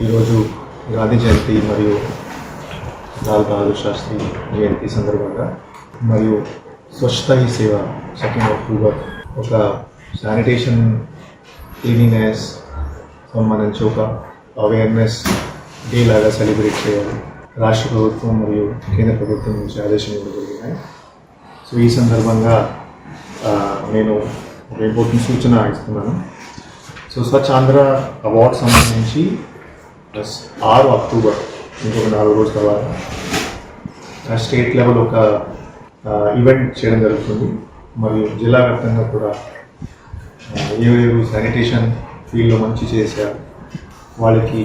ఈరోజు గాంధీ జయంతి మరియు లాల్ బహదూర్ శాస్త్రి జయంతి సందర్భంగా మరియు స్వచ్ఛతా హీ సేవ 2 అక్టోబర్ ఒక శానిటేషన్ క్లీనినెస్ సంబంధించి ఒక అవేర్నెస్ డే లాగా సెలబ్రేట్ చేయాలి. రాష్ట్ర ప్రభుత్వం మరియు కేంద్ర ప్రభుత్వం నుంచి ఆదేశాలు ఇవ్వడం జరిగినాయి. సో ఈ సందర్భంగా నేను ఒక ఇంపార్టెంట్ సూచన ఇస్తున్నాను. సో స్వచ్ఛ ఆంధ్ర అవార్డ్ సంబంధించి 6 అక్టోబర్ ఇంకొక 4 రోజుల తర్వాత స్టేట్ లెవెల్ ఒక ఈవెంట్ చేయడం జరుగుతుంది. మరియు జిల్లా వ్యాప్తంగా కూడా ఎవరెవరు శానిటేషన్ ఫీల్డ్లో మంచి చేశారు వాళ్ళకి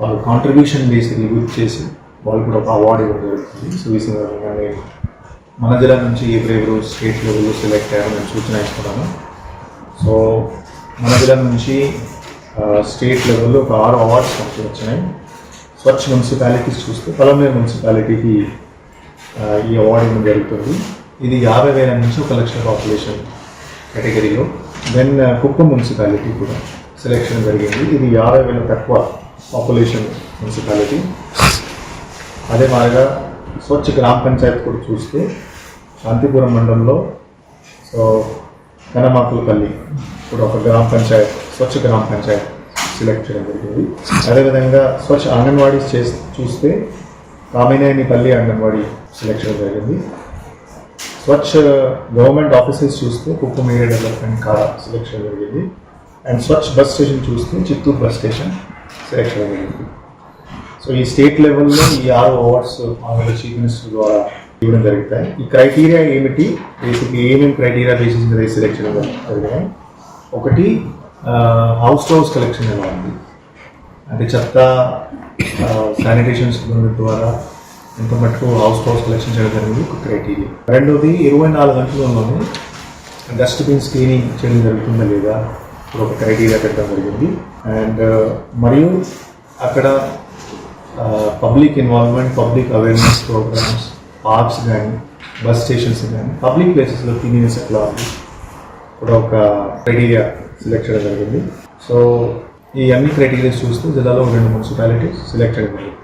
వాళ్ళ కాంట్రిబ్యూషన్ బేసి రివ్యూ చేసి వాళ్ళు కూడా ఒక అవార్డు ఇవ్వడం జరుగుతుంది. సో ఈ సందర్భంగా నేను మన జిల్లా నుంచి ఎవరెవరు స్టేట్ లెవెల్లో సెలెక్ట్ అయ్యారో నేను సూచన ఇస్తున్నాను. సో మన జిల్లా నుంచి స్టేట్ లెవెల్లో ఒక 6 అవార్డ్స్ వచ్చినాయి. స్వచ్ఛ మున్సిపాలిటీస్ చూస్తే పలమనేరు మున్సిపాలిటీకి ఈ అవార్డు ఇవ్వడం జరుగుతుంది. ఇది 50,000 నుంచి 1,00,000 పాపులేషన్ కేటగిరీలో. దెన్ కుప్పం మున్సిపాలిటీ కూడా సెలెక్షన్ జరిగింది. ఇది 50,000 తక్కువ పాపులేషన్ మున్సిపాలిటీ. అదే మాదిరిగా స్వచ్ఛ గ్రామ పంచాయతీ కూడా చూస్తే శాంతిపురం మండలంలో సో కనమాకులపల్లి కూడా ఒక గ్రామ పంచాయత్ స్వచ్ఛ గ్రామ పంచాయత్ సెలెక్ట్ చేయడం జరిగింది. అదేవిధంగా స్వచ్ఛ అంగన్వాడీ చూస్తే కామినేనిపల్లి అంగన్వాడీ సెలెక్ట్ చేయడం జరిగింది. స్వచ్ఛ గవర్నమెంట్ ఆఫీసెస్ చూస్తే కుప్పం ఏరియా డెవలప్మెంట్ కాడ సెలెక్ట్ చేయడం జరిగింది. అండ్ స్వచ్ఛ బస్ స్టేషన్ చూస్తే చిత్తూరు బస్ స్టేషన్ సెలెక్ట్ చేయడం జరిగింది. సో ఈ స్టేట్ లెవెల్లో ఈ 6 అవార్డ్స్ ఆమె చీఫ్ మినిస్టర్ ద్వారా ఇవ్వడం జరుగుతాయి. ఈ క్రైటీరియా ఏమిటి, బేసిక్లీ ఏమేమి క్రైటీరియా బేసిస్ మీద సెలెక్ట్ చేయడం జరిగినాయి. ఒకటి హౌస్ టు హౌస్ కలెక్షన్ ఎలా ఉంది అంటే చెత్త శానిటేషన్ సిబ్బంది ద్వారా ఎంత మటుకు హౌస్ టు హౌస్ కలెక్షన్ చేయడం జరిగింది ఒక క్రైటీరియా. రెండోది 24 గంటలలోనే డస్ట్బిన్ స్క్రీనింగ్ చేయడం జరుగుతుందా లేదా ఒక క్రైటీరియా పెట్టడం జరిగింది. అండ్ మరియు అక్కడ public involvement, public awareness programs, parks కానీ బస్ స్టేషన్స్ కానీ పబ్లిక్ ప్లేసెస్లో క్లీనినెస్ ఎట్లా ఉంది కూడా ఒక క్రైటీరియా సెలెక్ట్ చేయడం జరిగింది. సో ఈ అన్ని క్రైటీరియాస్ చూస్తూ జిల్లాలో 2 మున్సిపాలిటీస్ సెలెక్ట్ చేయడం జరిగింది.